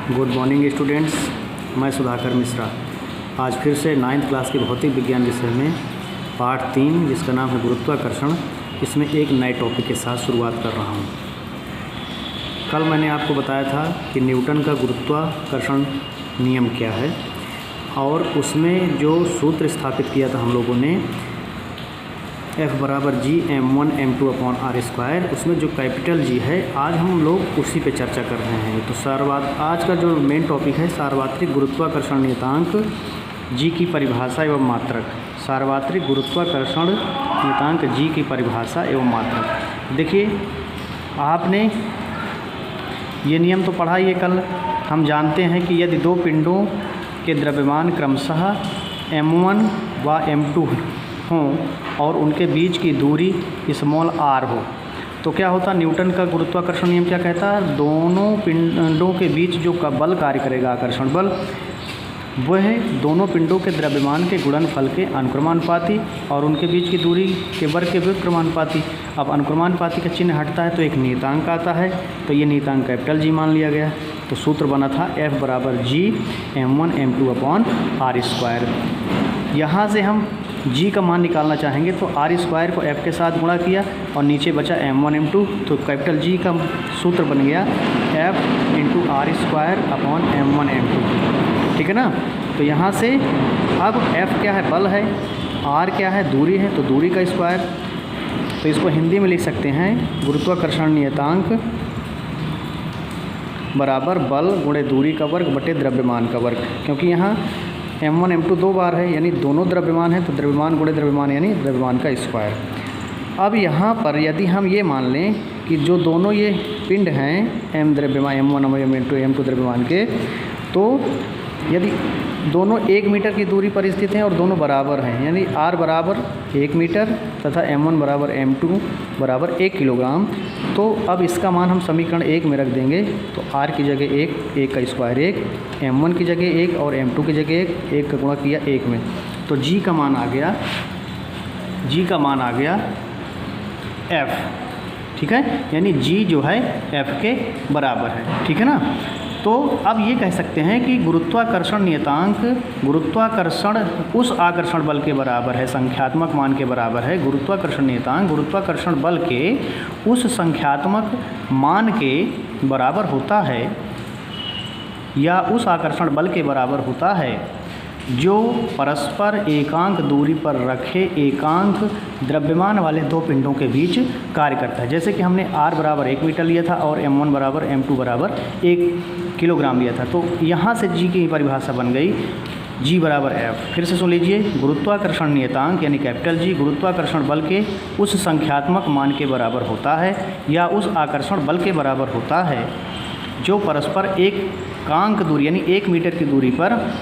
Good morning students, मैं सुधाकर मिश्रा आज फिर से 9th क्लास के भौतिक विज्ञान विषय में पाठ 3 जिसका नाम है गुरुत्वाकर्षण, इसमें एक नए टॉपिक के साथ शुरुआत कर रहा हूँ। कल मैंने आपको बताया था कि न्यूटन का गुरुत्वाकर्षण नियम क्या है और उसमें जो सूत्र स्थापित किया था हम लोगों ने F बराबर जी m1m2/r², उसमें जो कैपिटल जी है आज हम लोग उसी पे चर्चा कर रहे हैं। तो आज का जो मेन टॉपिक है सार्वत्रिक गुरुत्वाकर्षण नियतांक जी की परिभाषा एवं मात्रक। सार्वत्रिक गुरुत्वाकर्षण नियतांक जी की परिभाषा एवं मात्रक। देखिए, आपने ये नियम तो पढ़ा ही है कल। हम जानते हैं कि यदि दो पिंडों के द्रव्यमान क्रमशः m1 व m2 हों और उनके बीच की दूरी स्मॉल r हो तो क्या होता है, न्यूटन का गुरुत्वाकर्षण नियम क्या कहता है, दोनों पिंडों के बीच जो बल कार्य करेगा, आकर्षण बल, वह दोनों पिंडों के द्रव्यमान के गुणनफल के अनुक्रमानुपाती और उनके बीच की दूरी के वर्ग के व्युत्क्रमानुपाती। अब अनुक्रमानुपाती का चिन्ह हटता है तो एक नियतांक आता है, तो ये नियतांक कैपिटल जी मान लिया गया। तो सूत्र बना था F बराबर जी m1m2/r²। यहाँ से हम g का मान निकालना चाहेंगे तो r² को f के साथ गुणा किया और नीचे बचा m1 m2, तो कैपिटल G का सूत्र बन गया F × r²/m1 m2। ठीक है ना। तो यहाँ से अब F क्या है, बल है, r क्या है, दूरी है, तो दूरी का स्क्वायर। तो इसको हिंदी में लिख सकते हैं गुरुत्वाकर्षण नियतांक बराबर बल गुणे दूरी का वर्ग बटे द्रव्यमान का वर्ग, क्योंकि यहाँ m1 m2 दो बार है यानी दोनों द्रव्यमान है, तो द्रव्यमान गुणे द्रव्यमान यानी द्रव्यमान का स्क्वायर। अब यहाँ पर यदि हम ये मान लें कि जो दोनों ये पिंड हैं m द्रव्यमान m1 m2 द्रव्यमान के, तो यदि दोनों 1 मीटर की दूरी पर स्थित हैं और दोनों बराबर हैं, यानी r बराबर 1 मीटर तथा m1 बराबर m2 बराबर 1 किलोग्राम, तो अब इसका मान हम समीकरण 1 में रख देंगे। तो r की जगह 1 का स्क्वायर 1, m1 की जगह 1 और m2 की जगह 1 का गुणा किया 1 में, तो g का मान आ गया f। ठीक है, यानी g जो है f के बराबर है। ठीक है ना। तो अब ये कह सकते हैं कि गुरुत्वाकर्षण नियतांक, गुरुत्वाकर्षण उस आकर्षण बल के बराबर है, संख्यात्मक मान के बराबर है। गुरुत्वाकर्षण नियतांक गुरुत्वाकर्षण बल के उस संख्यात्मक मान के बराबर होता है या उस आकर्षण बल के बराबर होता है जो परस्पर एकांक दूरी पर रखे एकांक द्रव्यमान वाले दो पिंडों के बीच कार्य करता है। जैसे कि हमने r बराबर 1 मीटर लिया था और m1 बराबर m2 बराबर 1 किलोग्राम लिया था, तो यहाँ से g की परिभाषा बन गई g बराबर f। फिर से सुन लीजिए, गुरुत्वाकर्षण नियतांक यानी कैपिटल G गुरुत्वाकर्षण बल के उस संख्यात्मक मान के बराबर होता है या उस आकर्षण बल के बराबर होता है जो परस्पर एकांक दूरी यानी 1 मीटर की दूरी पर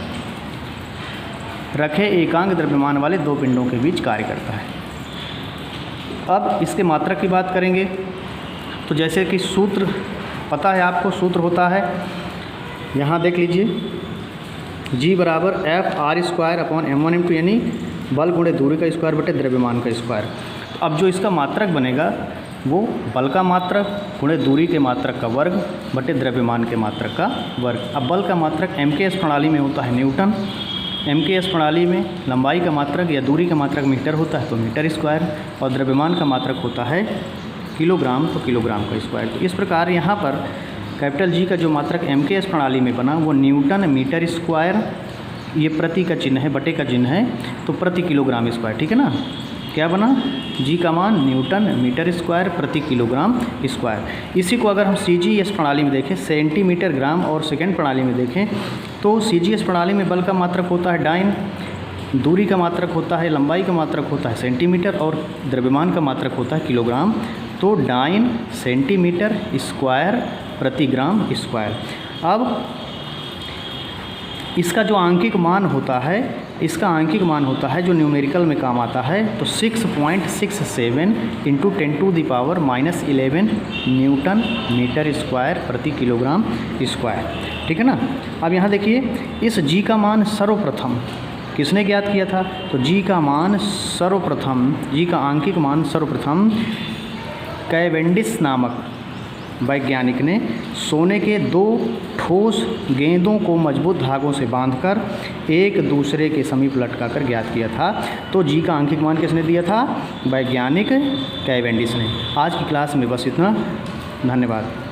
रखे एकांक द्रव्यमान वाले दो पिंडों के बीच कार्य करता है। अब इसके मात्रक की बात करेंगे तो जैसे कि सूत्र पता है आपको, सूत्र होता है, यहाँ देख लीजिए, g बराबर F r²/m1 m2 यानी बल गुणे दूरी का स्क्वायर बटे द्रव्यमान का स्क्वायर। अब जो इसका मात्रक बनेगा वो बल का मात्रक गुणे दूरी के मात्रक का वर्ग बटे द्रव्यमान के मात्रक का वर्ग। अब बल का मात्रक MKS प्रणाली में होता है न्यूटन, MKS प्रणाली में लंबाई का मात्रक या दूरी का मात्रक मीटर होता है तो मीटर स्क्वायर, और द्रव्यमान का मात्रक होता है किलोग्राम तो किलोग्राम का स्क्वायर। तो इस प्रकार यहाँ पर कैपिटल G का जो मात्रक MKS प्रणाली में बना वो न्यूटन मीटर स्क्वायर, ये प्रति का चिन्ह है, बटे का चिन्ह है, तो प्रति किलोग्राम स्क्वायर। ठीक है ना। क्या बना, g का मान न्यूटन मीटर स्क्वायर प्रति किलोग्राम स्क्वायर। इसी को अगर हम CGS प्रणाली में देखें, सेंटीमीटर ग्राम और सेकंड प्रणाली में देखें, तो CGS प्रणाली में बल का मात्रक होता है डाइन, दूरी का मात्रक होता है, लंबाई का मात्रक होता है सेंटीमीटर और द्रव्यमान का मात्रक होता है किलोग्राम। तो डाइन सेंटीमीटर स्क्वायर प्रति ग्राम स्क्वायर। अब इसका जो आंकिक मान होता है, इसका आंकिक मान होता है जो न्यूमेरिकल में काम आता है, तो 6.67 × 10⁻11 न्यूटन मीटर स्क्वायर प्रति किलोग्राम स्क्वायर। ठीक है ना। अब यहाँ देखिए, इस g का मान सर्वप्रथम किसने ज्ञात किया था, तो g का मान सर्वप्रथम, g का आंकिक मान सर्वप्रथम कैवेंडिश नामक वैज्ञानिक ने सोने के 2 ठोस गेंदों को मजबूत धागों से बांधकर एक दूसरे के समीप लटकाकर ज्ञात किया था। तो जी का आंशिक मान किसने दिया था? वैज्ञानिक कैवेंडिश ने। आज की क्लास में बस इतना। धन्यवाद।